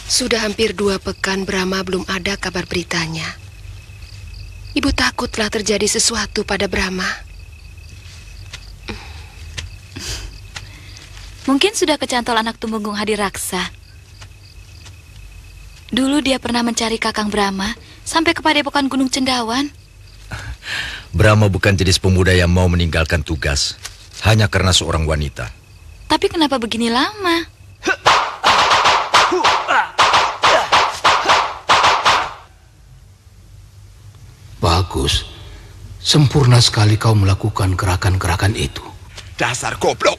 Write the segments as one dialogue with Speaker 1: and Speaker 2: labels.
Speaker 1: Sudah hampir 2 pekan Brahma belum ada kabar beritanya. Ibu takut telah terjadi sesuatu pada Brahma.
Speaker 2: Mungkin sudah kecantol anak tumenggung Hadiraksa. Dulu dia pernah mencari Kakang Brahma sampai ke padepokan Gunung Cendawan.
Speaker 3: Brahma bukan jenis pemuda yang mau meninggalkan tugas hanya karena seorang wanita.
Speaker 2: Tapi kenapa begini lama?
Speaker 4: Bagus. Sempurna sekali kau melakukan gerakan-gerakan itu.
Speaker 5: Dasar goblok.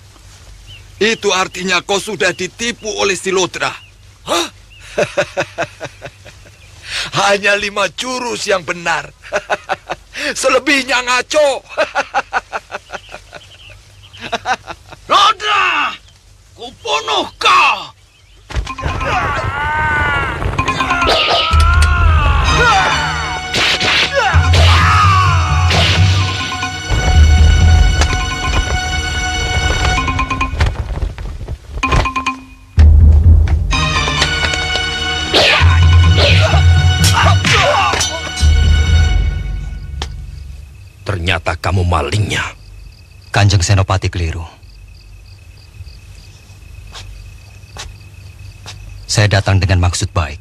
Speaker 5: Itu artinya kau sudah ditipu oleh Silodra. Hah? Hanya 5 jurus yang benar. Selebihnya ngaco.
Speaker 4: Lodra! Kubunuh kau!
Speaker 3: Ternyata kamu malingnya.
Speaker 6: Kanjeng Senopati keliru. Saya datang dengan maksud baik.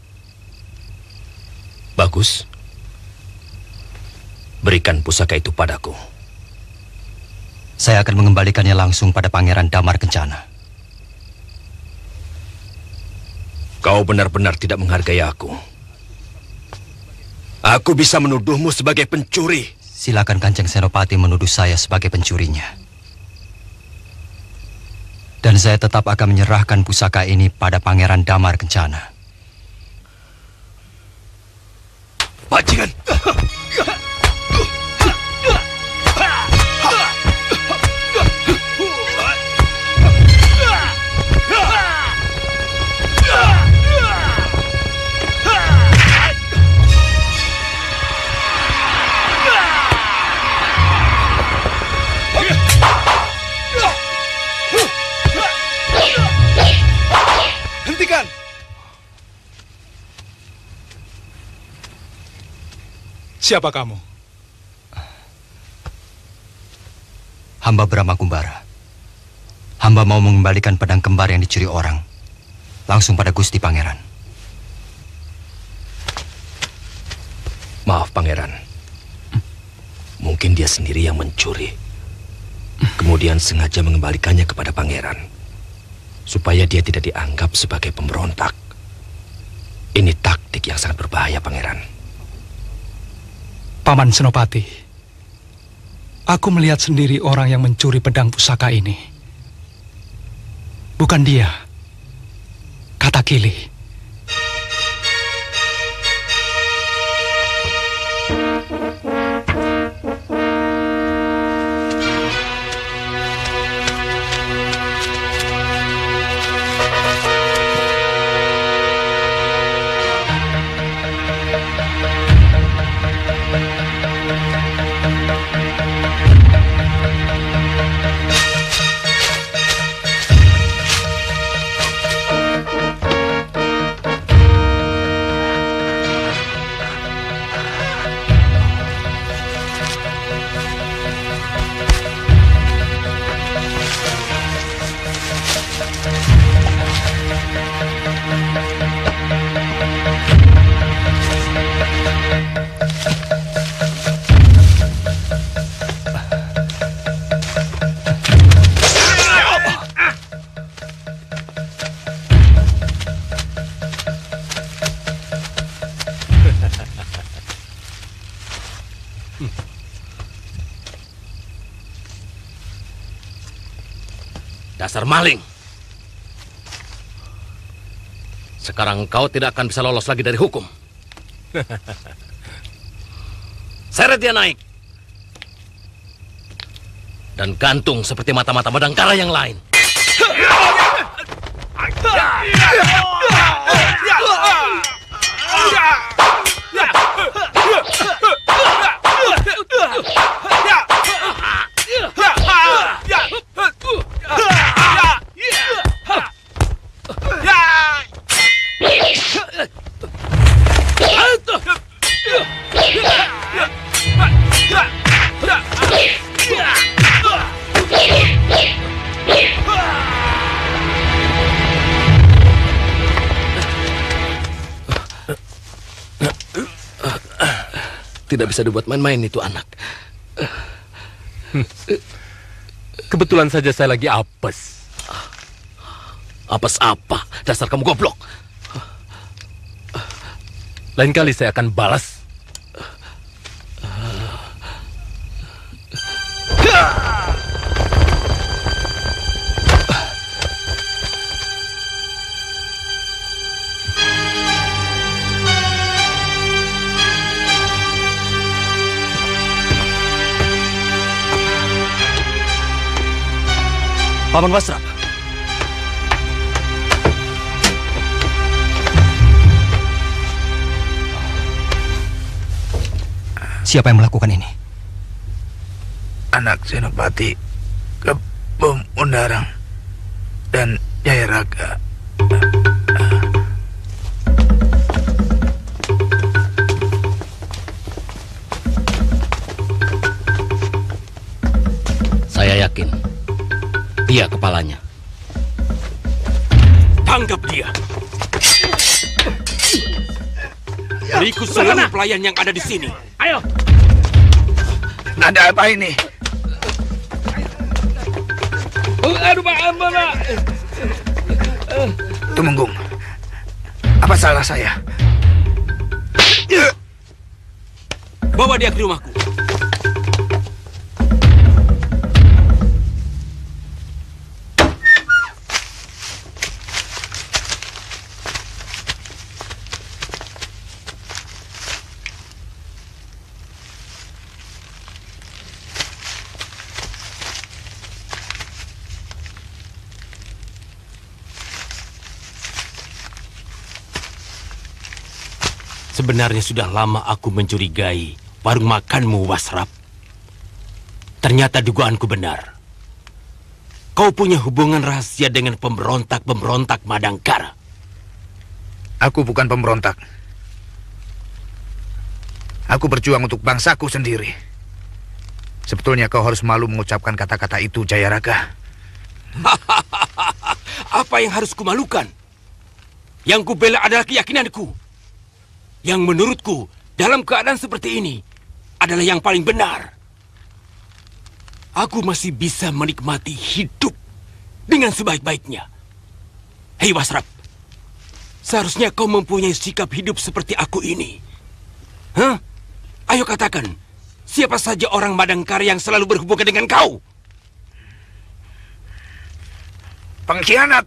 Speaker 3: Bagus. Berikan pusaka itu padaku.
Speaker 6: Saya akan mengembalikannya langsung pada Pangeran Damar Kencana.
Speaker 3: Kau benar-benar tidak menghargai aku. Aku bisa menuduhmu sebagai pencuri.
Speaker 6: Silakan Kanjeng Senopati menuduh saya sebagai pencurinya. Dan saya tetap akan menyerahkan pusaka ini pada Pangeran Damar Kencana.
Speaker 3: Bajingan!
Speaker 5: Hentikan!
Speaker 7: Siapa kamu?
Speaker 6: Hamba Brahma Kumbara. Hamba mau mengembalikan pedang kembar yang dicuri orang langsung pada Gusti Pangeran.
Speaker 3: Maaf, Pangeran. Mungkin dia sendiri yang mencuri. Kemudian sengaja mengembalikannya kepada Pangeran, supaya dia tidak dianggap sebagai pemberontak. Ini taktik yang sangat berbahaya, Pangeran.
Speaker 7: Paman Senopati, aku melihat sendiri orang yang mencuri pedang pusaka ini. Bukan dia, kata Kili.
Speaker 8: Dasar maling. Sekarang kau tidak akan bisa lolos lagi dari hukum. Seret dia naik. Dan gantung seperti mata-mata Madangkara yang lain. Tidak bisa dibuat main-main itu anak.
Speaker 9: Kebetulan saja saya lagi apes.
Speaker 8: Apes apa? Dasar kamu goblok.
Speaker 9: Lain kali saya akan balas.
Speaker 6: Paman Wasrap. Siapa yang melakukan ini?
Speaker 10: Anak Senopati Kebom Undarang dan Nyai Raga.
Speaker 8: Saya yakin dia kepalanya.
Speaker 9: Tangkap dia. Berikut seluruh pelayan yang ada di sini.
Speaker 8: Ayo.
Speaker 10: Ada apa ini?
Speaker 9: Aduh, Pak.
Speaker 10: Tumenggung. Apa salah saya?
Speaker 9: Bawa dia ke rumahku. Sebenarnya sudah lama aku mencurigai warung makanmu, Wasrap. Ternyata dugaanku benar. Kau punya hubungan rahasia dengan pemberontak-pemberontak Madangkara.
Speaker 10: Aku bukan pemberontak. Aku berjuang untuk bangsaku sendiri. Sebetulnya kau harus malu mengucapkan kata-kata itu, Jayaraga.
Speaker 9: Apa yang harus kumalukan? Yang kubela adalah keyakinanku. Yang menurutku dalam keadaan seperti ini adalah yang paling benar. Aku masih bisa menikmati hidup dengan sebaik-baiknya. Hei Wasrap, seharusnya kau mempunyai sikap hidup seperti aku ini. Hah? Ayo katakan, siapa saja orang Madangkara yang selalu berhubungan dengan kau?
Speaker 10: Pengkhianat.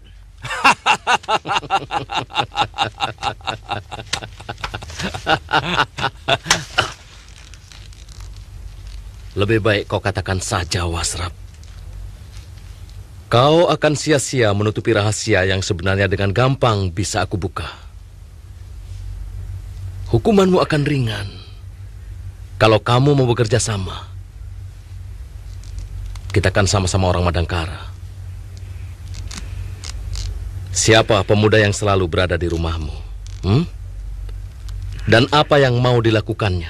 Speaker 8: Lebih baik kau katakan saja, Wasrap. Kau akan sia-sia menutupi rahasia yang sebenarnya dengan gampang bisa aku buka. Hukumanmu akan ringan kalau kamu mau bekerja sama. Kita kan sama-sama orang Madangkara. Siapa pemuda yang selalu berada di rumahmu? Dan apa yang mau dilakukannya?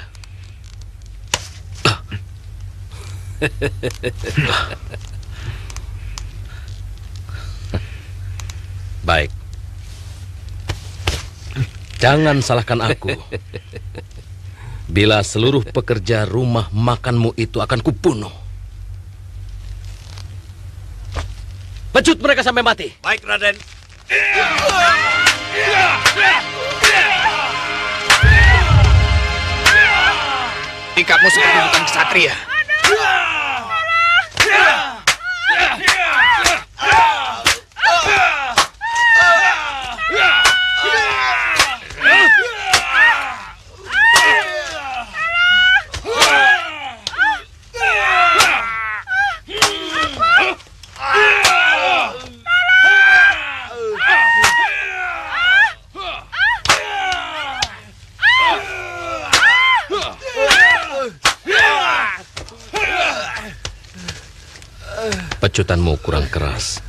Speaker 8: Baik. Jangan salahkan aku. Bila seluruh pekerja rumah makanmu itu akan kubunuh. Pecut mereka sampai mati.
Speaker 4: Baik, Raden.
Speaker 10: Sikapmu seperti bukan ksatria.
Speaker 8: Pecutanmu kurang keras.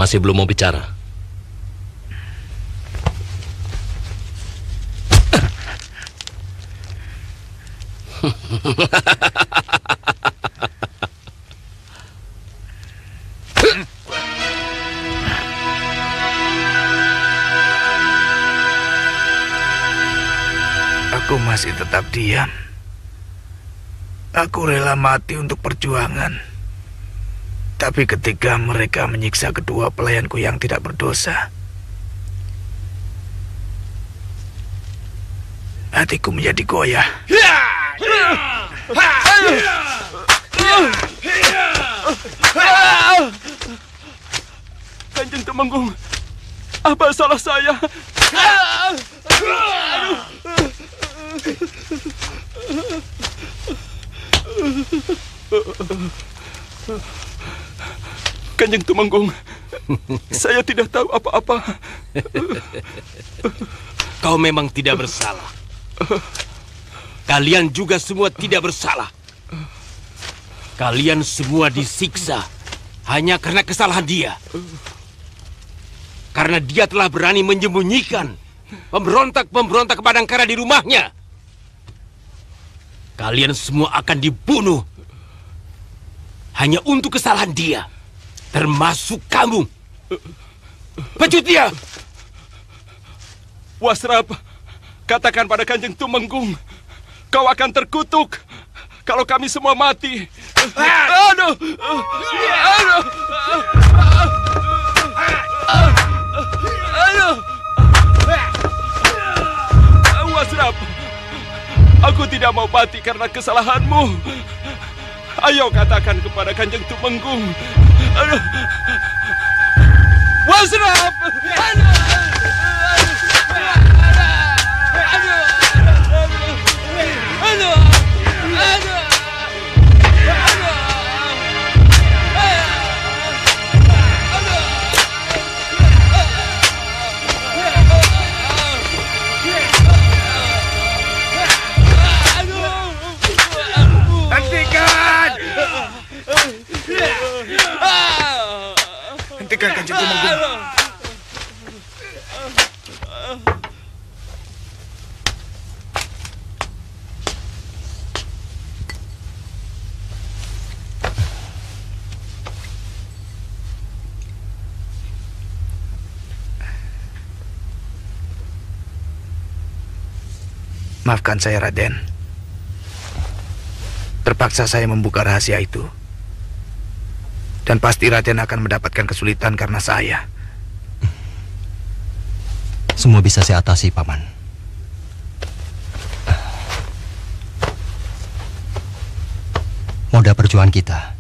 Speaker 8: Masih belum mau bicara?
Speaker 10: Aku masih tetap diam. Aku rela mati untuk perjuangan. Tapi ketika mereka menyiksa kedua pelayanku yang tidak berdosa, hatiku menjadi goyah.
Speaker 9: Kanjeng Temenggung, apa salah saya? Kanjeng Temenggung, saya tidak tahu apa-apa.
Speaker 11: Kau memang tidak bersalah. Kalian juga semua tidak bersalah. Kalian semua disiksa hanya karena kesalahan dia. Karena dia telah berani menyembunyikan pemberontak-pemberontak Padangkara di rumahnya. Kalian semua akan dibunuh hanya untuk kesalahan dia. Termasuk kamu. Pecut dia!
Speaker 9: Wasrap, katakan pada Kanjeng Tumenggung, kau akan terkutuk kalau kami semua mati. Aduh! Aduh! Aduh! Wasrap, aku tidak mau mati karena kesalahanmu. Ayo katakan kepada Kanjeng Tumenggung. Aduh! Wasrap!
Speaker 10: Hentikan Kanjeng Tumenggung. Maafkan saya, Raden. Terpaksa saya membuka rahasia itu. Dan pasti Raden akan mendapatkan kesulitan karena saya.
Speaker 6: Semua bisa saya atasi, Paman. Moda perjuangan kita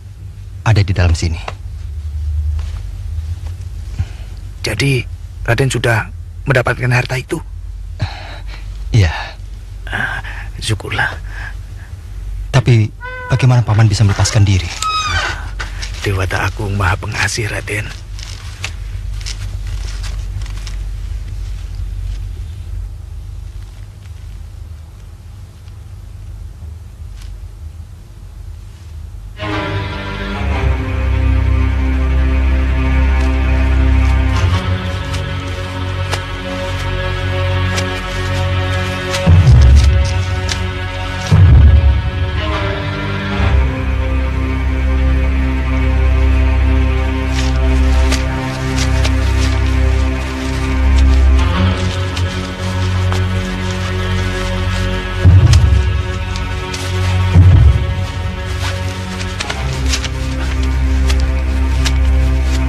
Speaker 6: ada di dalam sini.
Speaker 10: Jadi, Raden sudah mendapatkan harta itu?
Speaker 6: Iya.
Speaker 10: Syukurlah.
Speaker 6: Tapi bagaimana Paman bisa melepaskan diri?
Speaker 10: Dewata Agung Maha Pengasih, Raden.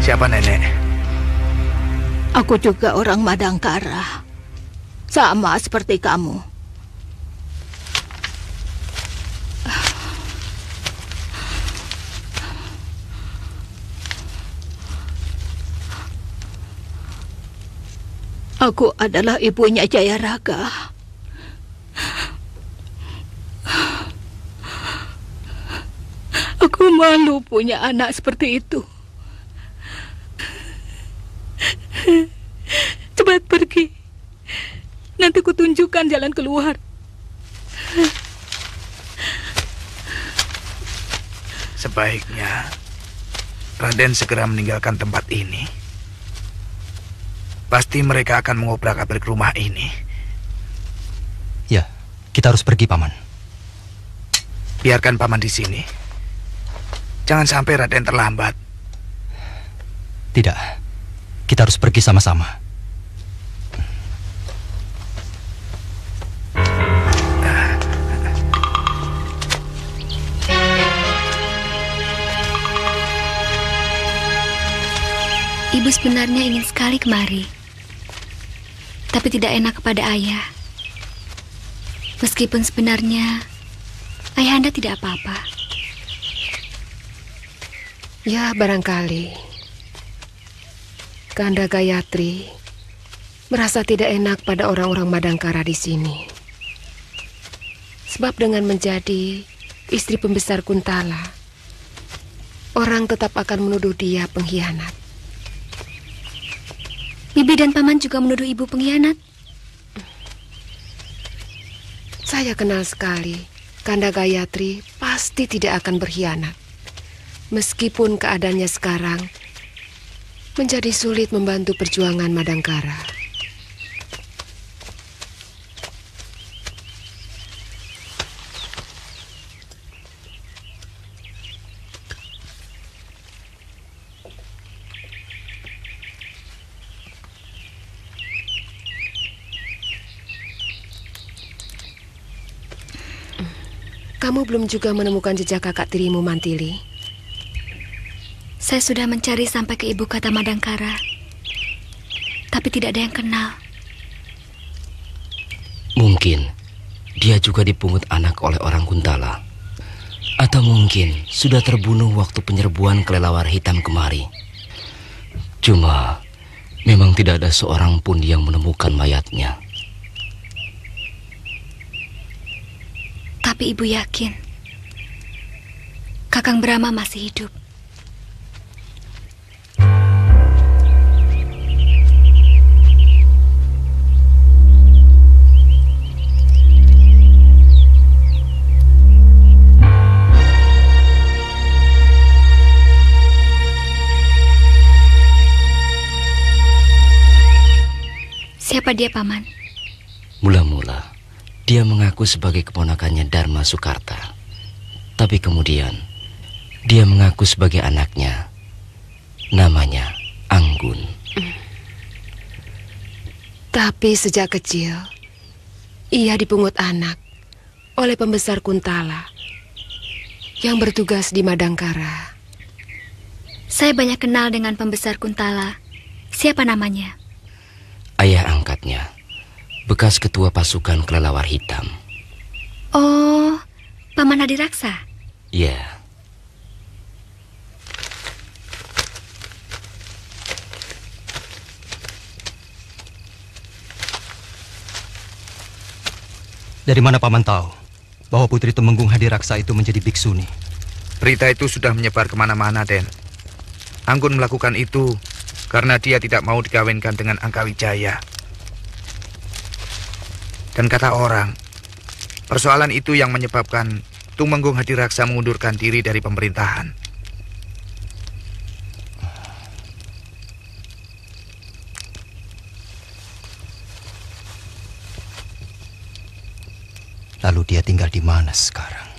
Speaker 10: Siapa nenek?
Speaker 12: Aku juga orang Madangkara. Sama seperti kamu. Aku adalah ibunya Jayaraga. Aku malu punya anak seperti itu. Cepat pergi. Nanti kutunjukkan jalan keluar.
Speaker 10: Sebaiknya Raden segera meninggalkan tempat ini pasti mereka akan mengobrak-abrik rumah ini.
Speaker 6: Ya, kita harus pergi, Paman.
Speaker 10: Biarkan Paman di sini. Jangan sampai Raden terlambat.
Speaker 6: Tidak, kita harus pergi sama-sama.
Speaker 12: Ibu sebenarnya ingin sekali kemari, tapi tidak enak kepada ayah. Meskipun sebenarnya ayahanda tidak apa-apa.
Speaker 1: Ya, barangkali Kanda Gayatri merasa tidak enak pada orang-orang Madangkara di sini. Sebab dengan menjadi istri pembesar Kuntala, orang tetap akan menuduh dia pengkhianat.
Speaker 12: Bibi dan Paman juga menuduh ibu pengkhianat.
Speaker 1: Saya kenal sekali, Kanda Gayatri pasti tidak akan berkhianat. Meskipun keadaannya sekarang menjadi sulit membantu perjuangan Madangkara. Kamu belum juga menemukan jejak kakak tirimu, Mantili?
Speaker 12: Saya sudah mencari sampai ke ibu kota Madangkara, tapi tidak ada yang kenal.
Speaker 3: Mungkin dia juga dipungut anak oleh orang Kuntala. Atau mungkin sudah terbunuh waktu penyerbuan kelelawar hitam kemari. Cuma memang tidak ada seorang pun yang menemukan mayatnya.
Speaker 12: Tapi ibu yakin Kakang Brahma masih hidup. Siapa dia, Paman?
Speaker 3: Mula-mula dia mengaku sebagai keponakannya Dharma Sukarta. Tapi kemudian dia mengaku sebagai anaknya. Namanya Anggun.
Speaker 1: Tapi sejak kecil ia dipungut anak oleh pembesar Kuntala yang bertugas di Madangkara.
Speaker 12: Saya banyak kenal dengan pembesar Kuntala. Siapa namanya?
Speaker 3: Ayah angkatnya, bekas ketua pasukan kelelawar hitam.
Speaker 12: Oh, Paman Hadiraksa?
Speaker 3: Iya.
Speaker 6: Dari mana Paman tahu bahwa Putri Tumenggung Hadiraksa itu menjadi biksuni?
Speaker 10: Berita itu sudah menyebar kemana-mana, Den. Anggun melakukan itu karena dia tidak mau dikawinkan dengan Angkawijaya. Dan kata orang, persoalan itu yang menyebabkan Tumenggung Hadiraksa mengundurkan diri dari pemerintahan.
Speaker 6: Lalu dia tinggal di mana sekarang?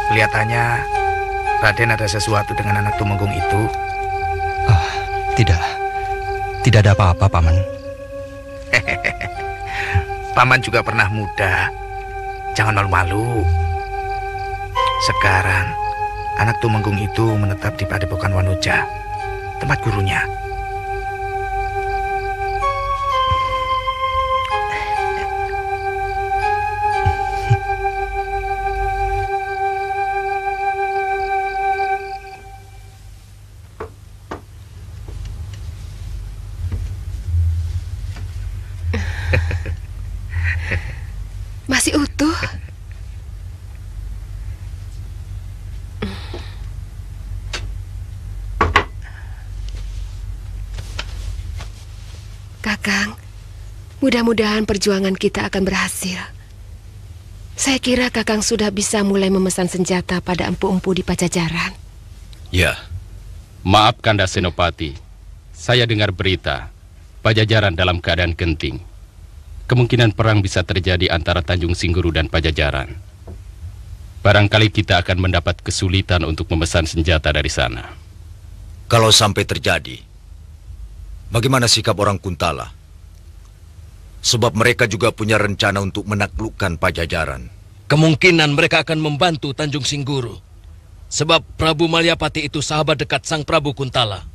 Speaker 10: Kelihatannya Raden ada sesuatu dengan anak Tumenggung itu.
Speaker 6: Tidak. Tidak ada apa-apa, Paman.
Speaker 10: Paman juga pernah muda. Jangan malu-malu. Sekarang anak Tumenggung itu menetap di Padepokan Wanuja, tempat gurunya.
Speaker 1: Masih utuh. Mudah-mudahan perjuangan kita akan berhasil. Saya kira Kakang sudah bisa mulai memesan senjata pada empu-empu di Pajajaran.
Speaker 3: Ya.
Speaker 13: Maaf Kanda Senopati, saya dengar berita Pajajaran dalam keadaan genting. Kemungkinan perang bisa terjadi antara Tanjung Singguru dan Pajajaran. Barangkali kita akan mendapat kesulitan untuk memesan senjata dari sana.
Speaker 3: Kalau sampai terjadi, bagaimana sikap orang Kuntala? Sebab mereka juga punya rencana untuk menaklukkan Pajajaran.
Speaker 8: Kemungkinan mereka akan membantu Tanjung Singguru. Sebab Prabu Malyapati itu sahabat dekat Sang Prabu Kuntala.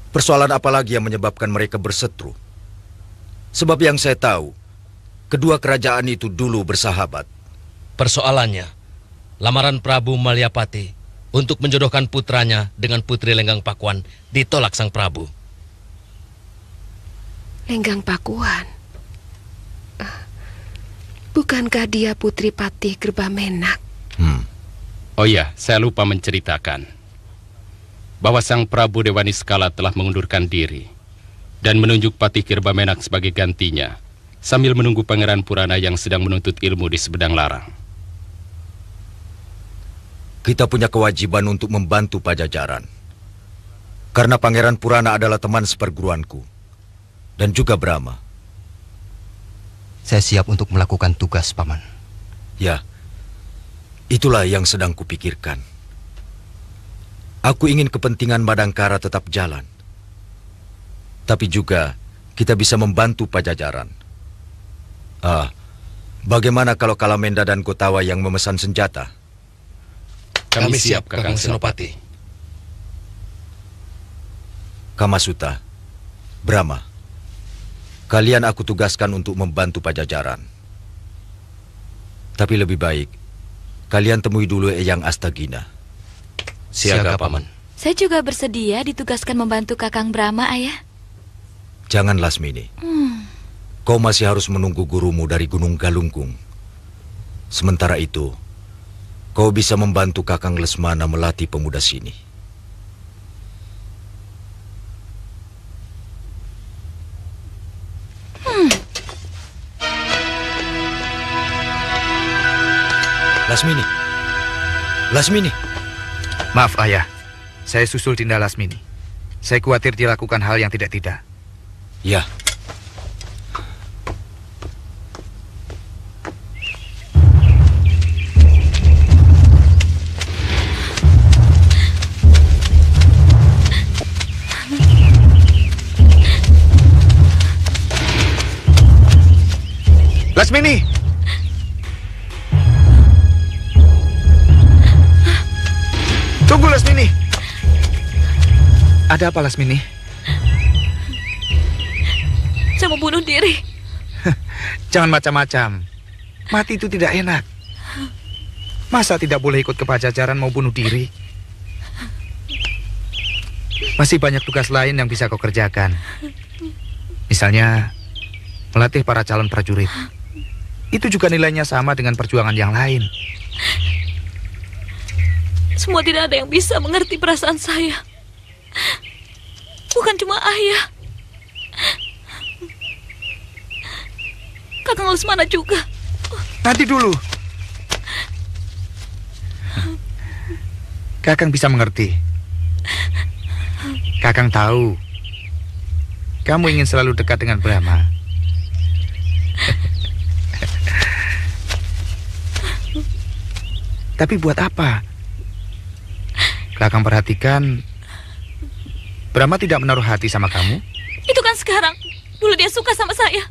Speaker 3: Persoalan apa lagi yang menyebabkan mereka berseteru? Sebab yang saya tahu, kedua kerajaan itu dulu bersahabat.
Speaker 8: Persoalannya, lamaran Prabu Malyapati untuk menjodohkan putranya dengan Putri Lenggang Pakuan ditolak Sang Prabu.
Speaker 1: Lenggang Pakuan? Bukankah dia Putri Patih Gerbamenak?
Speaker 13: Oh ya, saya lupa menceritakan bahwa Sang Prabu Dewaniskala telah mengundurkan diri dan menunjuk Patih Gerbamenak sebagai gantinya, sambil menunggu Pangeran Purana yang sedang menuntut ilmu di Sebedang Larang.
Speaker 3: Kita punya kewajiban untuk membantu Pajajaran. Karena Pangeran Purana adalah teman seperguruanku dan juga Brahma.
Speaker 6: Saya siap untuk melakukan tugas, Paman.
Speaker 3: Ya, itulah yang sedang kupikirkan. Aku ingin kepentingan Madangkara tetap jalan. Tapi juga kita bisa membantu Pajajaran. Bagaimana kalau Kalamenda dan Kotawa yang memesan senjata?
Speaker 8: Kami siap, Kakang Senopati.
Speaker 3: Kamasuta, Brahma, kalian aku tugaskan untuk membantu Pajajaran. Tapi lebih baik kalian temui dulu Eyang Astagina.
Speaker 8: Siaga, Paman.
Speaker 2: Saya juga bersedia ditugaskan membantu Kakang Brahma, Ayah.
Speaker 3: Jangan, Lasmini. Kau masih harus menunggu gurumu dari Gunung Galunggung. Sementara itu, kau bisa membantu Kakang Lesmana melatih pemuda sini. Lasmini. Lasmini.
Speaker 10: Maaf, Ayah. Saya susul Dinda Lasmini. Saya khawatir dia lakukan hal yang tidak-tidak.
Speaker 3: Ya.
Speaker 10: Lasmini! Tunggu, Lasmini! Ada apa, Lasmini?
Speaker 2: Saya mau bunuh diri.
Speaker 10: Jangan macam-macam. Mati itu tidak enak. Masa tidak boleh ikut ke Pajajaran mau bunuh diri? Masih banyak tugas lain yang bisa kau kerjakan. Misalnya, melatih para calon prajurit. Itu juga nilainya sama dengan perjuangan yang lain.
Speaker 2: Semua tidak ada yang bisa mengerti perasaan saya. Bukan cuma Ayah. Kakang Lesmana juga.
Speaker 10: Nanti dulu. Kakang bisa mengerti. Kakang tahu kamu ingin selalu dekat dengan Brahma. Tapi buat apa? Kakang perhatikan, Brahma tidak menaruh hati sama kamu.
Speaker 2: Itu kan sekarang. Dulu dia suka sama saya.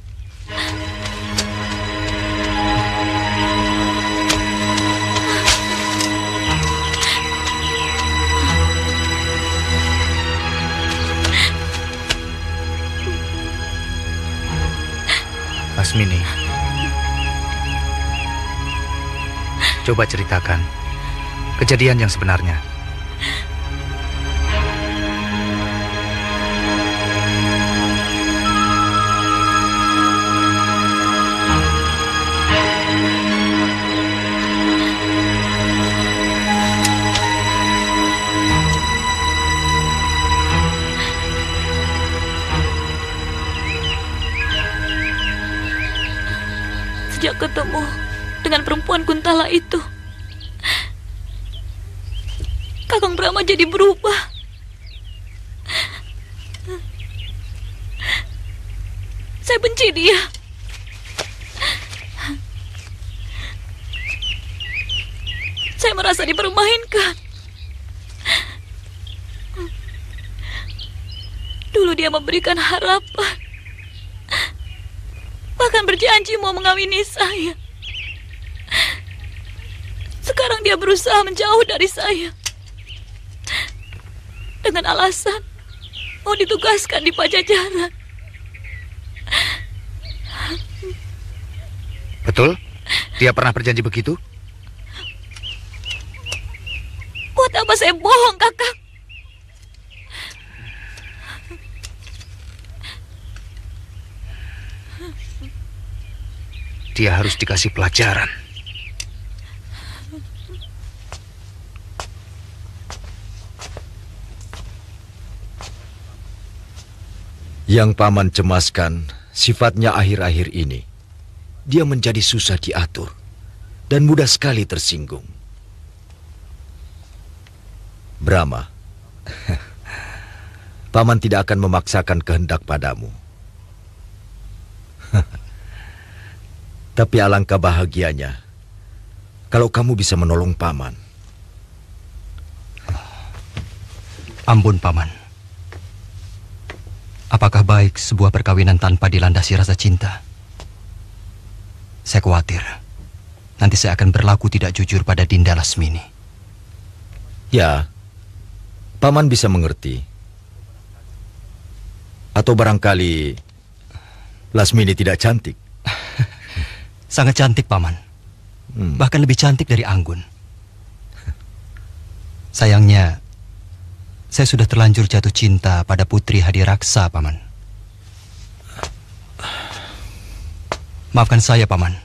Speaker 10: Lasmini, coba ceritakan kejadian yang sebenarnya.
Speaker 2: sejak ketemu dengan perempuan Kuntala itu, Kakang Brahma jadi berubah. Saya benci dia. Saya merasa dipermainkan. Dulu dia memberikan harapan, bahkan berjanji mau mengawini saya. Sekarang dia berusaha menjauh dari saya dengan alasan mau ditugaskan di Pajajaran.
Speaker 10: Betul? Dia pernah berjanji begitu?
Speaker 2: Buat apa saya bohong, Kakang?
Speaker 10: Dia harus dikasih pelajaran.
Speaker 3: Yang Paman cemaskan sifatnya akhir-akhir ini. Dia menjadi susah diatur dan mudah sekali tersinggung. Brahma, Paman tidak akan memaksakan kehendak padamu. Tapi alangkah bahagianya kalau kamu bisa menolong Paman.
Speaker 6: Ampun, Paman. Apakah baik sebuah perkawinan tanpa dilandasi rasa cinta? Saya khawatir nanti saya akan berlaku tidak jujur pada Dinda Lasmini.
Speaker 3: Ya, Paman bisa mengerti. Atau barangkali Lasmini tidak cantik.
Speaker 6: Sangat cantik, Paman. Bahkan lebih cantik dari Anggun. Sayangnya, saya sudah terlanjur jatuh cinta pada Putri Hadiraksa, Paman. Maafkan saya, Paman.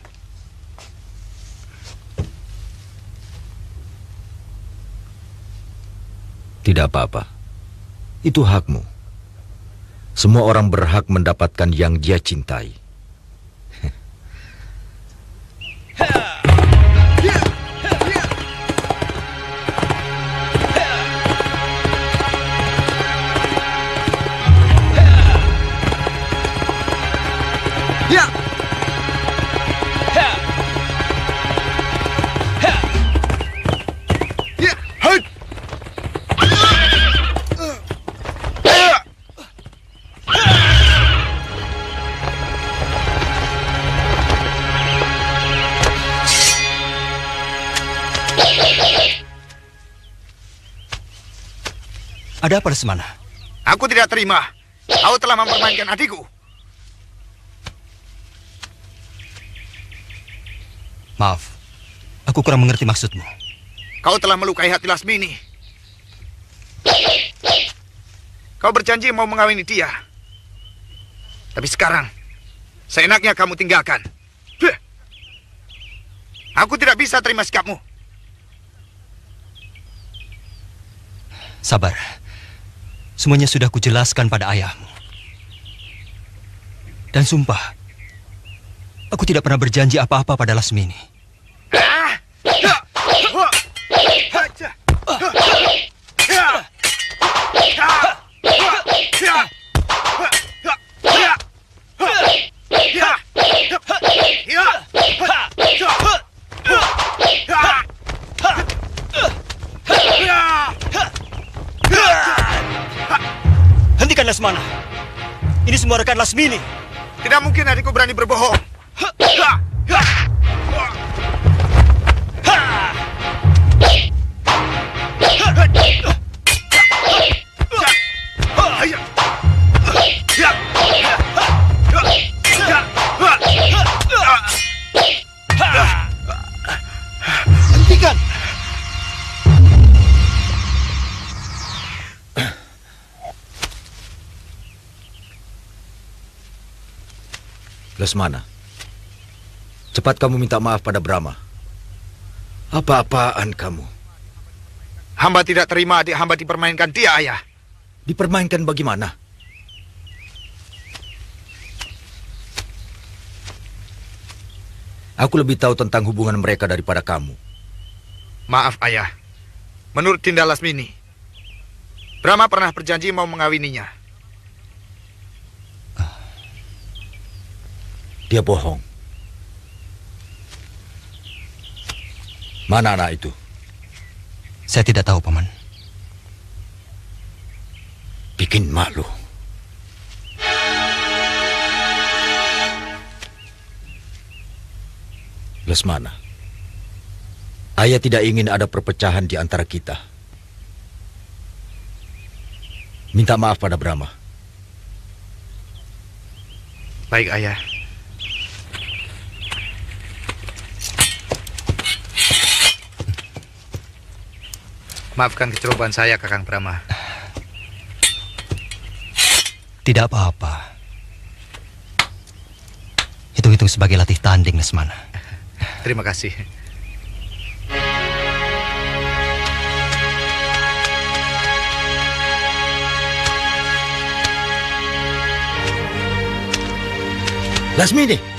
Speaker 3: Tidak apa-apa. Itu hakmu. Semua orang berhak mendapatkan yang dia cintai.
Speaker 6: Ada apa, Lesmana?
Speaker 10: Aku tidak terima. Kau telah mempermainkan adikku.
Speaker 6: Maaf, aku kurang mengerti maksudmu.
Speaker 10: Kau telah melukai hati Lasmini. Kau berjanji mau mengawini dia. Tapi sekarang, seenaknya kamu tinggalkan. Aku tidak bisa terima sikapmu.
Speaker 6: Sabar. Semuanya sudah kujelaskan pada ayahmu. Dan sumpah, aku tidak pernah berjanji apa-apa pada Lasmini. Hentikan, Lesmana. Ini semua rekan Lasmini.
Speaker 10: Tidak mungkin adikku berani berbohong.
Speaker 6: Hentikan.
Speaker 3: Lesmana, cepat kamu minta maaf pada Brahma. Apa-apaan kamu?
Speaker 10: Hamba tidak terima adik hamba dipermainkan dia, ayah.
Speaker 3: Dipermainkan bagaimana?
Speaker 14: Aku lebih tahu tentang hubungan mereka daripada kamu.
Speaker 10: Maaf, Ayah. Menurut Dinda Lasmini, Brahma pernah berjanji mau mengawininya.
Speaker 14: Dia bohong. Mana anak itu?
Speaker 6: Saya tidak tahu, Paman.
Speaker 14: Bikin malu. Lesmana, ayah tidak ingin ada perpecahan di antara kita. Minta maaf pada Brahma.
Speaker 10: Baik, Ayah. Maafkan kecerobohan saya, Kakang Brahma.
Speaker 6: Tidak apa-apa. Hitung-hitung sebagai latih tanding, Lesmana.
Speaker 10: Terima kasih.
Speaker 14: Lasmini.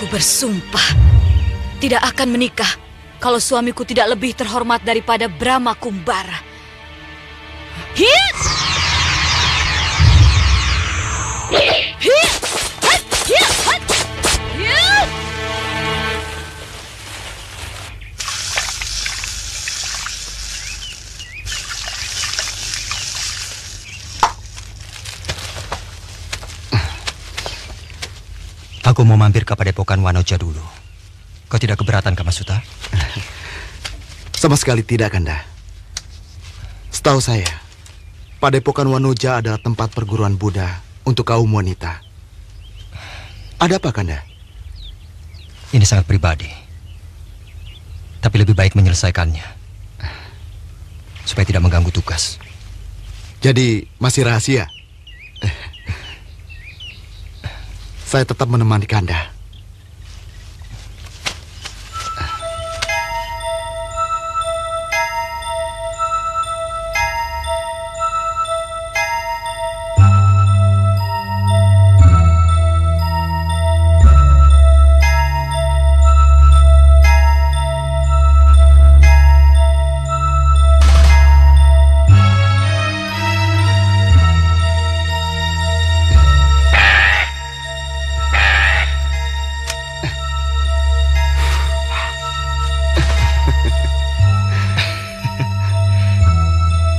Speaker 2: Bersumpah tidak akan menikah kalau suamiku tidak lebih terhormat daripada Brahma Kumbara. Hit! Hit! Hit! Hit! Hit!
Speaker 6: Aku mau mampir ke Padepokan Wanoja dulu. Kau tidak keberatan, Kamasuta?
Speaker 15: Sama sekali tidak, Kanda. Setahu saya, Padepokan Wanoja adalah tempat perguruan Buddha untuk kaum wanita. Ada apa, Kanda?
Speaker 6: Ini sangat pribadi. Tapi lebih baik menyelesaikannya. Supaya tidak mengganggu tugas.
Speaker 15: Jadi, masih rahasia? Saya tetap menemani Kanda.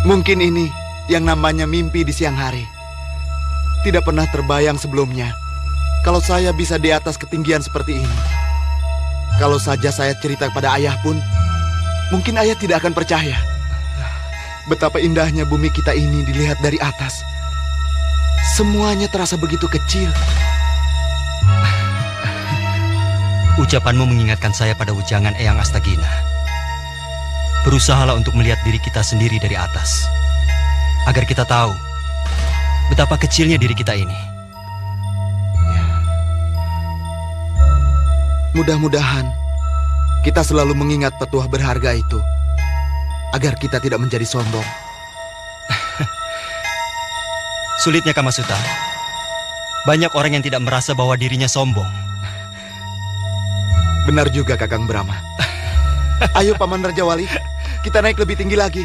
Speaker 15: Mungkin ini yang namanya mimpi di siang hari. Tidak pernah terbayang sebelumnya kalau saya bisa di atas ketinggian seperti ini. Kalau saja saya cerita kepada ayah pun, mungkin ayah tidak akan percaya. Betapa indahnya bumi kita ini dilihat dari atas. Semuanya terasa begitu kecil.
Speaker 6: Ucapanmu mengingatkan saya pada ujangan Eyang Astagina. Berusahalah untuk melihat diri kita sendiri dari atas, agar kita tahu betapa kecilnya diri kita ini.
Speaker 15: Mudah-mudahan kita selalu mengingat petuah berharga itu, agar kita tidak menjadi sombong.
Speaker 6: Sulitnya Kamasuta. Banyak orang yang tidak merasa bahwa dirinya sombong.
Speaker 15: Benar juga Kakang Brahma. Ayo Paman Raja Wali, kita naik lebih tinggi lagi.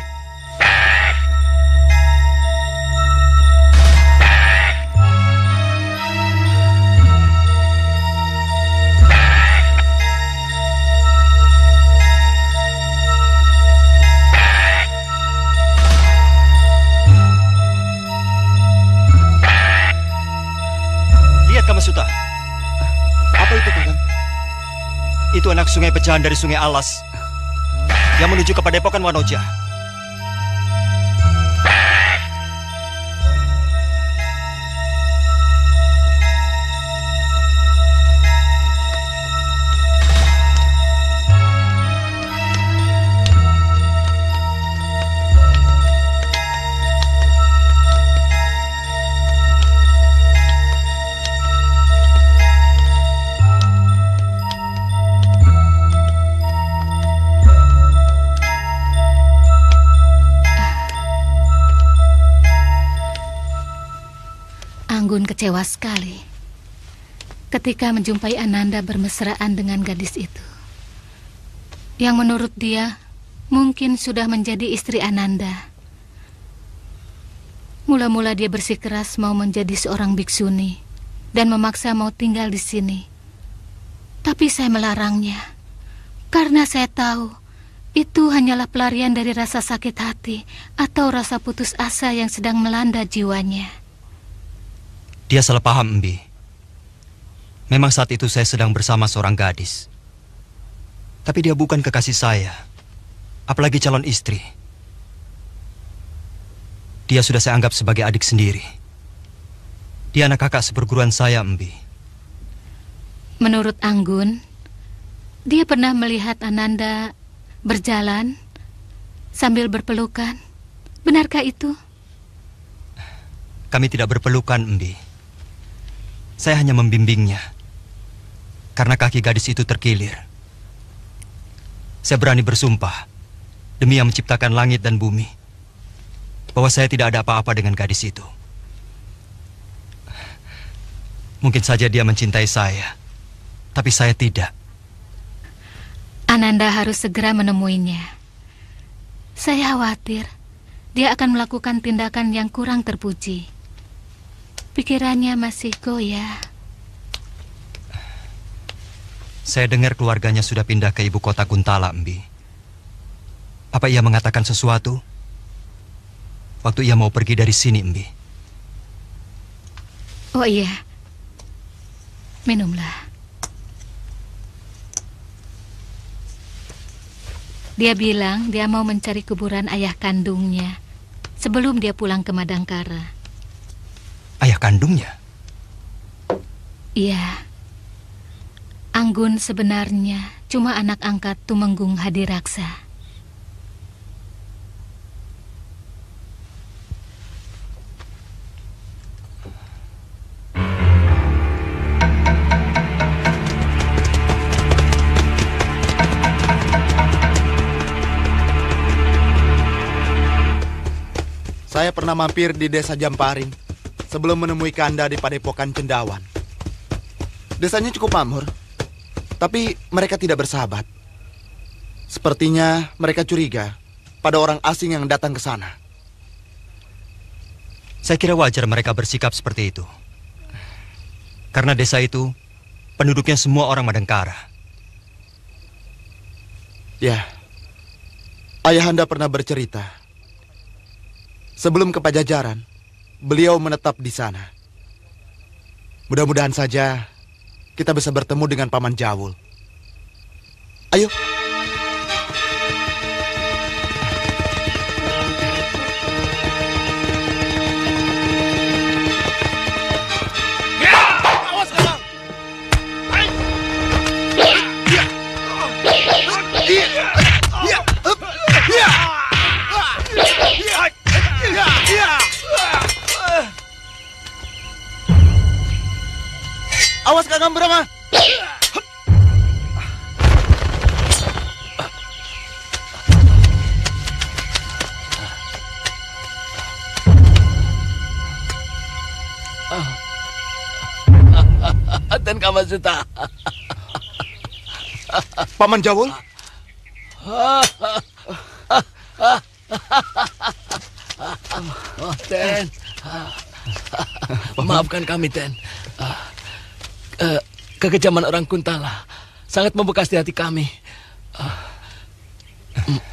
Speaker 6: Kamasuta.
Speaker 15: Apa itu, Kakang?
Speaker 6: Itu anak sungai pecahan dari Sungai Alas yang menuju ke Padepokan Wanoja.
Speaker 16: Anggun kecewa sekali ketika menjumpai Ananda bermesraan dengan gadis itu, yang menurut dia mungkin sudah menjadi istri Ananda. Mula-mula dia bersikeras mau menjadi seorang biksuni dan memaksa mau tinggal di sini. Tapi saya melarangnya karena saya tahu itu hanyalah pelarian dari rasa sakit hati atau rasa putus asa yang sedang melanda jiwanya.
Speaker 6: Dia salah paham, Embi. Memang saat itu saya sedang bersama seorang gadis. Tapi dia bukan kekasih saya, apalagi calon istri. Dia sudah saya anggap sebagai adik sendiri. Dia anak kakak seperguruan saya, Embi.
Speaker 16: Menurut Anggun, dia pernah melihat Ananda berjalan sambil berpelukan. Benarkah itu?
Speaker 6: Kami tidak berpelukan, Embi. Saya hanya membimbingnya karena kaki gadis itu terkilir. Saya berani bersumpah demi yang menciptakan langit dan bumi bahwa saya tidak ada apa-apa dengan gadis itu. Mungkin saja dia mencintai saya, tapi saya tidak.
Speaker 16: Ananda harus segera menemuinya. Saya khawatir dia akan melakukan tindakan yang kurang terpuji. Pikirannya masih goyah.
Speaker 6: Saya dengar keluarganya sudah pindah ke ibu kota Kuntala, Embi. Apa ia mengatakan sesuatu waktu ia mau pergi dari sini, Embi?
Speaker 16: Oh iya. Minumlah. Dia bilang dia mau mencari kuburan ayah kandungnya sebelum dia pulang ke Madangkara.
Speaker 6: Ayah kandungnya?
Speaker 16: Iya. Anggun sebenarnya cuma anak angkat Tumenggung Hadiraksa.
Speaker 15: Saya pernah mampir di desa Jamparing sebelum menemui Kanda di Padepokan Cendawan. Desanya cukup makmur, tapi mereka tidak bersahabat. Sepertinya mereka curiga pada orang asing yang datang ke sana.
Speaker 6: Saya kira wajar mereka bersikap seperti itu. Karena desa itu penduduknya semua orang Madangkara.
Speaker 15: Ya, ayahanda pernah bercerita. Sebelum ke Pajajaran, beliau menetap di sana. Mudah-mudahan saja kita bisa bertemu dengan Paman Jawul. Ayo. Awas Kakang Brahma.
Speaker 3: Raden Kamasuta.
Speaker 15: Paman Jawul?
Speaker 3: Ten, maafkan kami, Ten. Kekejaman orang Kuntala sangat membekas di hati kami.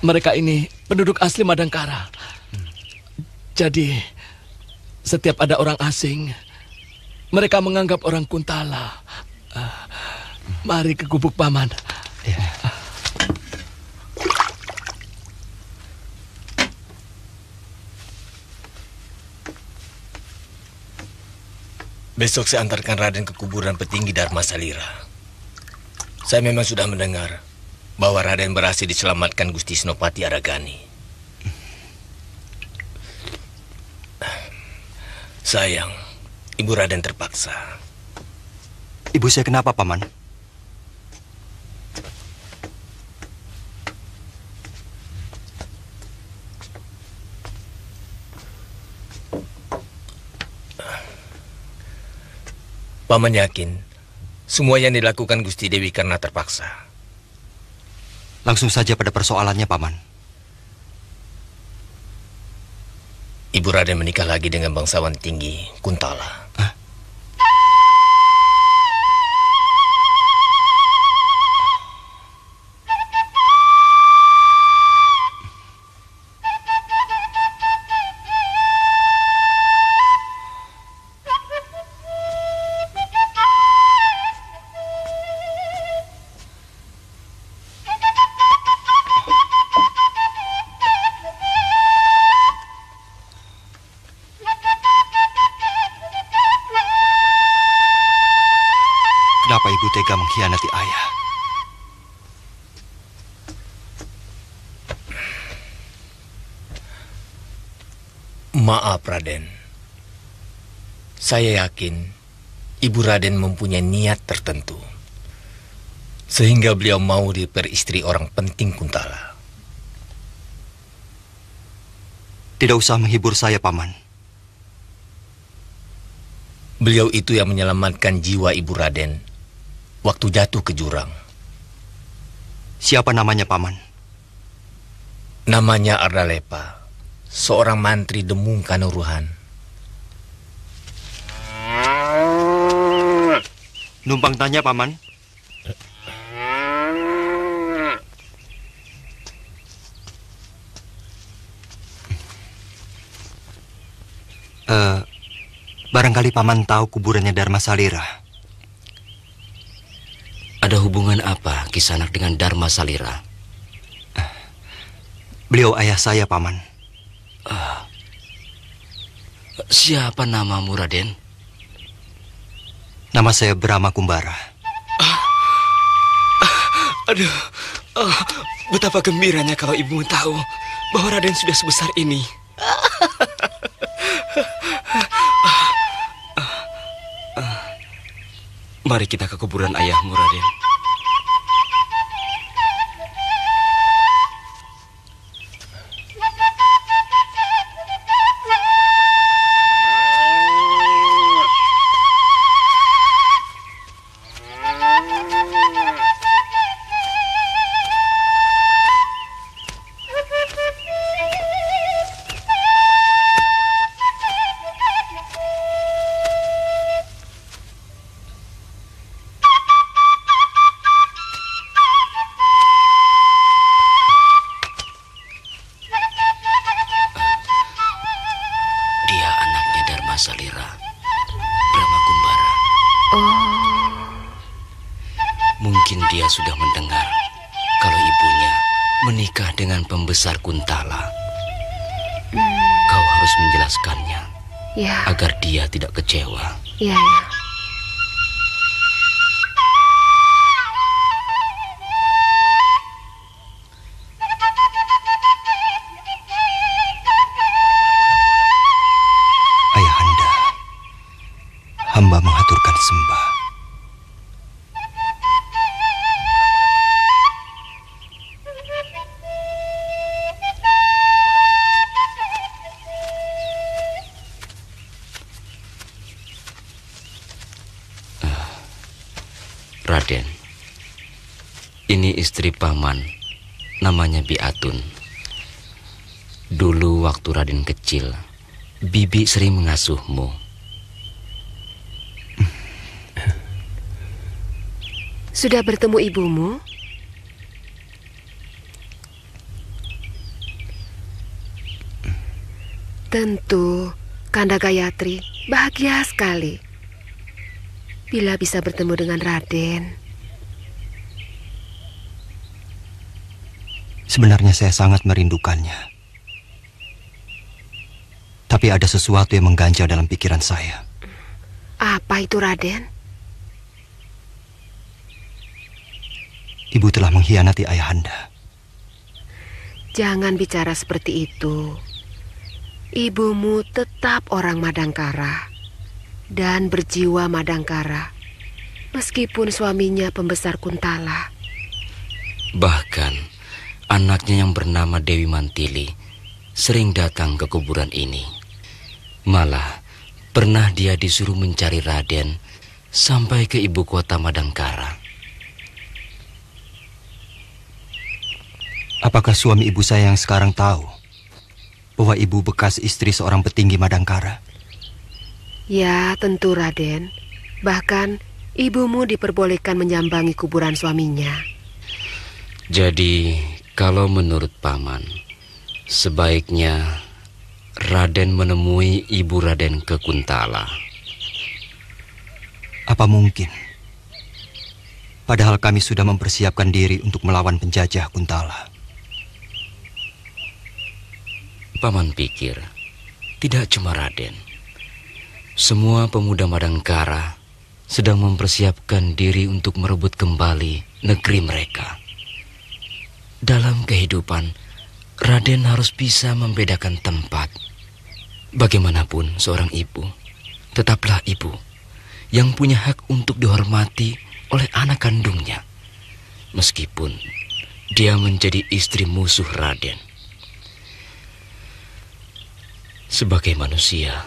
Speaker 3: Mereka ini penduduk asli Madangkara. Jadi, setiap ada orang asing, mereka menganggap orang Kuntala. Mari ke gubuk Paman.
Speaker 17: Besok saya antarkan Raden ke kuburan petinggi Dharma Salira. Saya memang sudah mendengar bahwa Raden berhasil diselamatkan Gusti Senopati Aragani. Sayang, Ibu Raden terpaksa.
Speaker 6: Ibu saya kenapa, Paman?
Speaker 17: Paman yakin semua yang dilakukan Gusti Dewi karena terpaksa.
Speaker 6: Langsung saja pada persoalannya, Paman.
Speaker 17: Ibu Raden menikah lagi dengan bangsawan tinggi Kuntala.
Speaker 6: Kenapa ibu tega mengkhianati ayah?
Speaker 17: Maaf, Raden. Saya yakin Ibu Raden mempunyai niat tertentu, sehingga beliau mau diperistri orang penting Kuntala.
Speaker 6: Tidak usah menghibur saya, Paman.
Speaker 17: Beliau itu yang menyelamatkan jiwa Ibu Raden waktu jatuh ke jurang.
Speaker 6: Siapa namanya, Paman?
Speaker 17: Namanya Ardalepa, seorang mantri Demung Kanuruhan.
Speaker 6: Numpang tanya, Paman. Barangkali Paman tahu kuburannya Dharma Salira.
Speaker 3: Ada hubungan apa Kisanak dengan Dharma Salira?
Speaker 6: Beliau ayah saya, Paman.
Speaker 3: Siapa namamu, Raden?
Speaker 6: Nama saya Brahma Kumbara.
Speaker 9: Aduh, betapa gembiranya kalau ibumu tahu bahwa Raden sudah sebesar ini. Mari kita ke kuburan ayahmu, Raden.
Speaker 3: Salira, Brahma Kumbara. Mungkin dia sudah mendengar kalau ibunya menikah dengan pembesar Kuntala. Kau harus menjelaskannya agar dia tidak kecewa.
Speaker 1: Iya.
Speaker 6: Hamba mengaturkan sembah.
Speaker 18: Raden, ini istri paman, namanya Biatun. Dulu waktu Raden kecil, Bibi sering mengasuhmu.
Speaker 1: Sudah bertemu ibumu? Tentu Kanda Gayatri bahagia sekali bila bisa bertemu dengan Raden.
Speaker 6: Sebenarnya saya sangat merindukannya. Tapi ada sesuatu yang mengganjal dalam pikiran saya.
Speaker 1: Apa itu, Raden?
Speaker 6: Ibu telah mengkhianati ayahanda.
Speaker 1: Jangan bicara seperti itu. Ibumu tetap orang Madangkara dan berjiwa Madangkara, meskipun suaminya pembesar Kuntala.
Speaker 18: Bahkan anaknya yang bernama Dewi Mantili sering datang ke kuburan ini. Malah pernah dia disuruh mencari Raden sampai ke ibu kota Madangkara.
Speaker 6: Apakah suami ibu saya yang sekarang tahu bahwa ibu bekas istri seorang petinggi Madangkara?
Speaker 1: Ya, tentu Raden. Bahkan ibumu diperbolehkan menyambangi kuburan suaminya.
Speaker 18: Jadi, kalau menurut paman, sebaiknya Raden menemui ibu Raden ke Kuntala.
Speaker 6: Apa mungkin? Padahal kami sudah mempersiapkan diri untuk melawan penjajah Kuntala.
Speaker 18: Paman pikir, tidak cuma Raden. Semua pemuda Madangkara sedang mempersiapkan diri untuk merebut kembali negeri mereka. Dalam kehidupan, Raden harus bisa membedakan tempat. Bagaimanapun seorang ibu, tetaplah ibu yang punya hak untuk dihormati oleh anak kandungnya, meskipun dia menjadi istri musuh Raden. Sebagai manusia,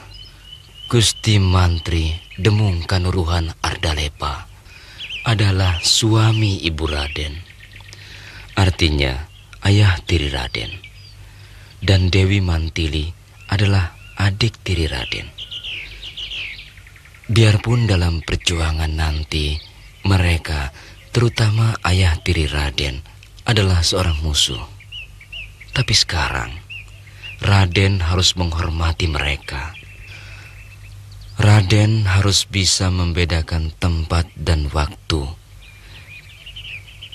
Speaker 18: Gusti Mantri Demung Kanuruhan Ardalepa adalah suami ibu Raden. Artinya ayah tiri Raden. Dan Dewi Mantili adalah adik tiri Raden. Biarpun dalam perjuangan nanti mereka, terutama ayah tiri Raden, adalah seorang musuh, tapi sekarang Raden harus menghormati mereka. Raden harus bisa membedakan tempat dan waktu.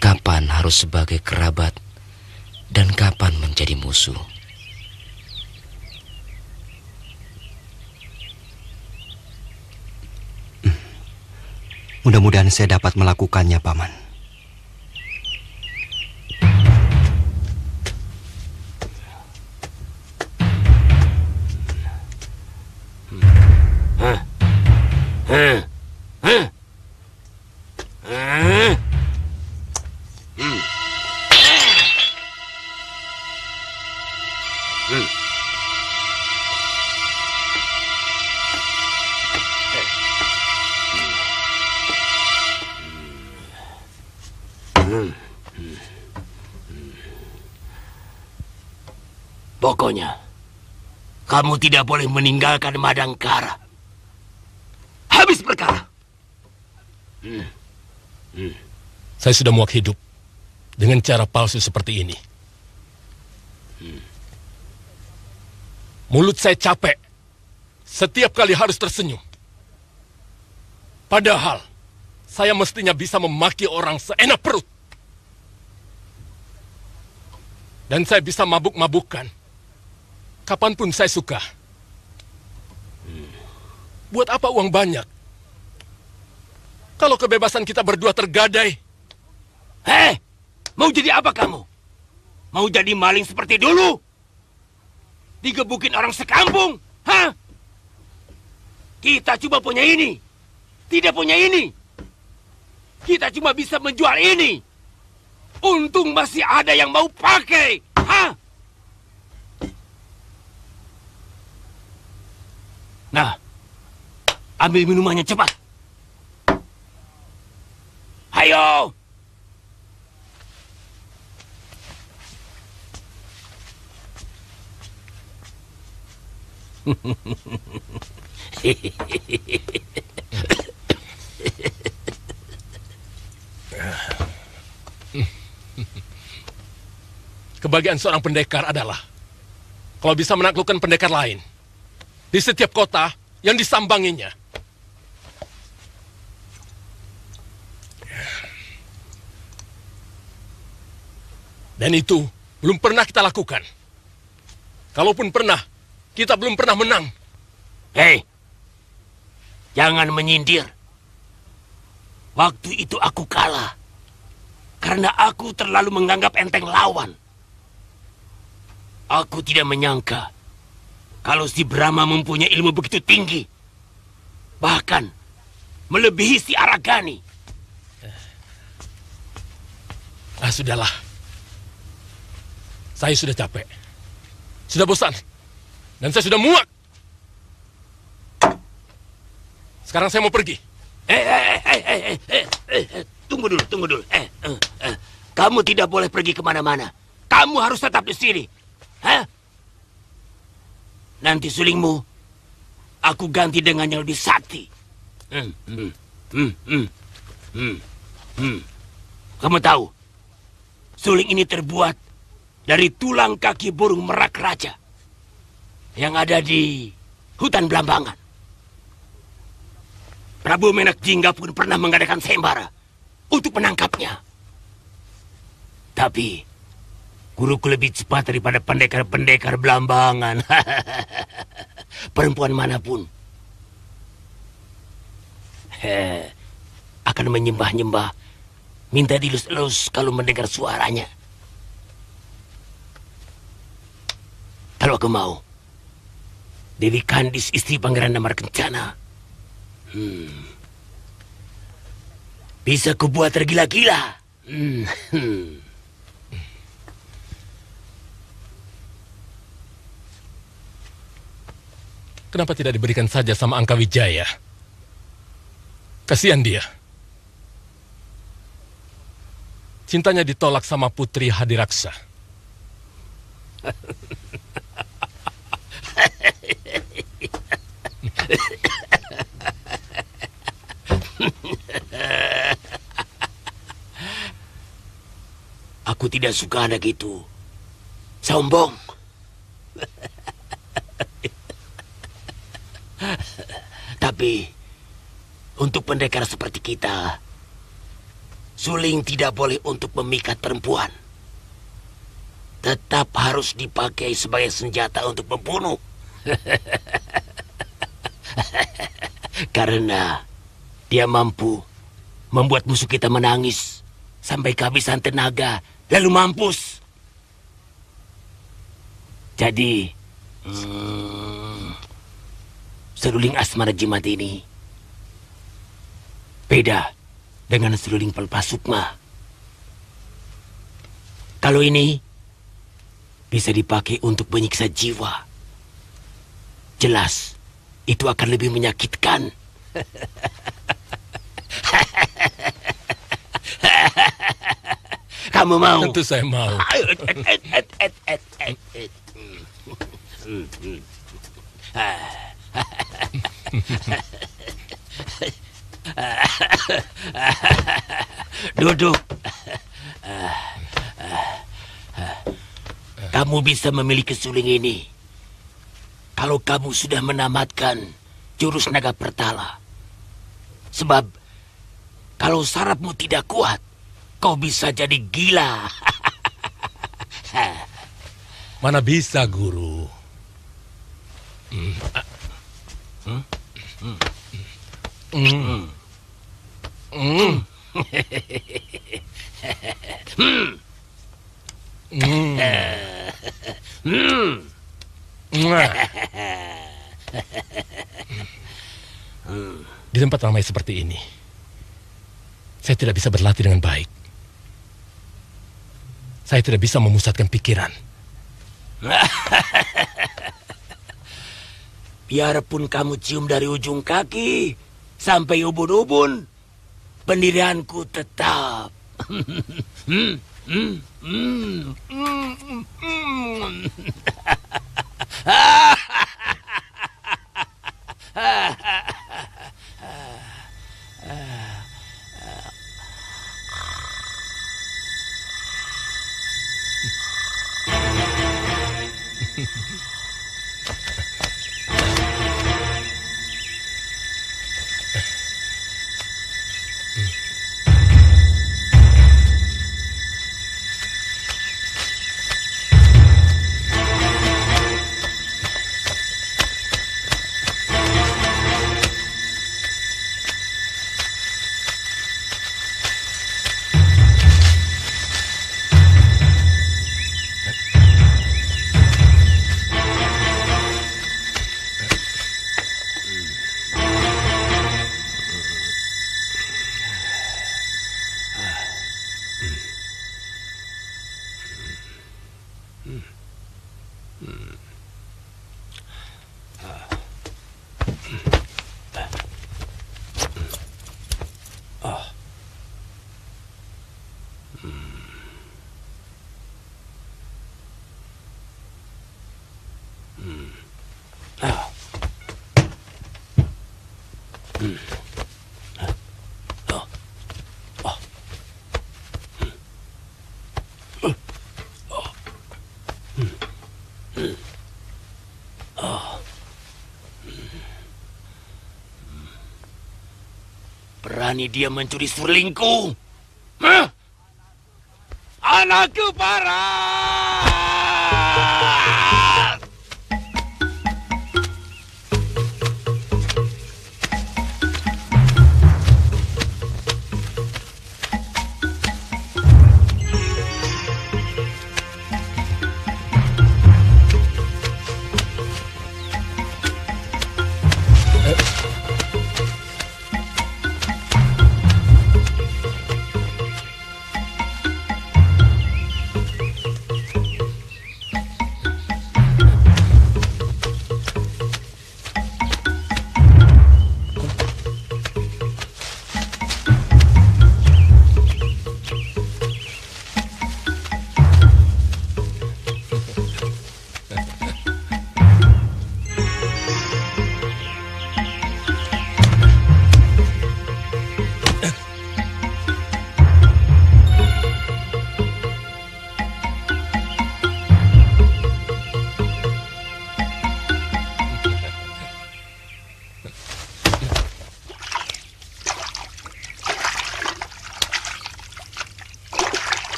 Speaker 18: Kapan harus sebagai kerabat dan kapan menjadi musuh.
Speaker 6: Mudah-mudahan saya dapat melakukannya, Paman.
Speaker 9: Pokoknya, kamu tidak boleh meninggalkan Madangkara. Habis perkara.
Speaker 8: Saya sudah muak hidup dengan cara palsu seperti ini. Mulut saya capek. Setiap kali harus tersenyum. Padahal, saya mestinya bisa memaki orang seenak perut. Dan saya bisa mabuk-mabukkan kapanpun saya suka. Buat apa uang banyak kalau kebebasan kita berdua tergadai?
Speaker 9: Hei, mau jadi apa kamu? Mau jadi maling seperti dulu? Digebukin orang sekampung? Hah? Kita cuma punya ini, tidak punya ini. Kita cuma bisa menjual ini. Untung masih ada yang mau pakai. Hah? Nah, ambil minumannya cepat. Hai. Ayo!
Speaker 8: Kebahagiaan seorang pendekar adalah kalau bisa menaklukkan pendekar lain di setiap kota yang disambanginya. Dan itu belum pernah kita lakukan. Kalaupun pernah, kita belum pernah menang.
Speaker 9: Hei, jangan menyindir. Waktu itu aku kalah karena aku terlalu menganggap enteng lawan. Aku tidak menyangka kalau si Brahma mempunyai ilmu begitu tinggi. Bahkan melebihi si Aragani.
Speaker 8: Sudahlah. Saya sudah capek. Sudah bosan. Dan saya sudah muak. Sekarang saya mau pergi.
Speaker 9: Tunggu dulu. Kamu tidak boleh pergi kemana-mana. Kamu harus tetap di sini. Hah? Nanti sulingmu aku ganti dengan yang lebih sakti. Kamu tahu, suling ini terbuat dari tulang kaki burung merak raja yang ada di hutan Belambangan. Prabu Menak Jingga pun pernah mengadakan sayembara untuk menangkapnya. Tapi guruku lebih cepat daripada pendekar-pendekar Belambangan. Perempuan manapun akan menyembah-nyembah, minta dilus-elus kalau mendengar suaranya. Kalau aku mau, Dewi Kandis, istri Pangeran Damar Kencana, bisa kubuat tergila-gila.
Speaker 8: Kenapa tidak diberikan saja sama Angka Wijaya? Kasihan dia. Cintanya ditolak sama Putri Hadiraksa.
Speaker 9: Aku tidak suka anak itu. Sombong. Tapi untuk pendekar seperti kita, suling tidak boleh untuk memikat perempuan. Tetap harus dipakai sebagai senjata untuk membunuh. Karena dia mampu membuat musuh kita menangis sampai kehabisan tenaga, lalu mampus. Jadi, seruling Asmara Jimat ini beda dengan seruling Pelepas Sukma. Kalau ini bisa dipakai untuk menyiksa jiwa, jelas itu akan lebih menyakitkan. Kamu mau?
Speaker 8: Tentu saya mau.
Speaker 9: Duduk. Kamu bisa memiliki suling ini kalau kamu sudah menamatkan jurus naga pertala. Sebab kalau sarafmu tidak kuat, kau bisa jadi gila.
Speaker 8: Mana bisa, Guru? Di tempat ramai seperti ini, saya tidak bisa berlatih dengan baik. Saya tidak bisa memusatkan pikiran.
Speaker 9: Biarpun kamu cium dari ujung kaki sampai ubun-ubun, pendirianku tetap. Berani dia mencuri surlingku? Hah? Anakku parah!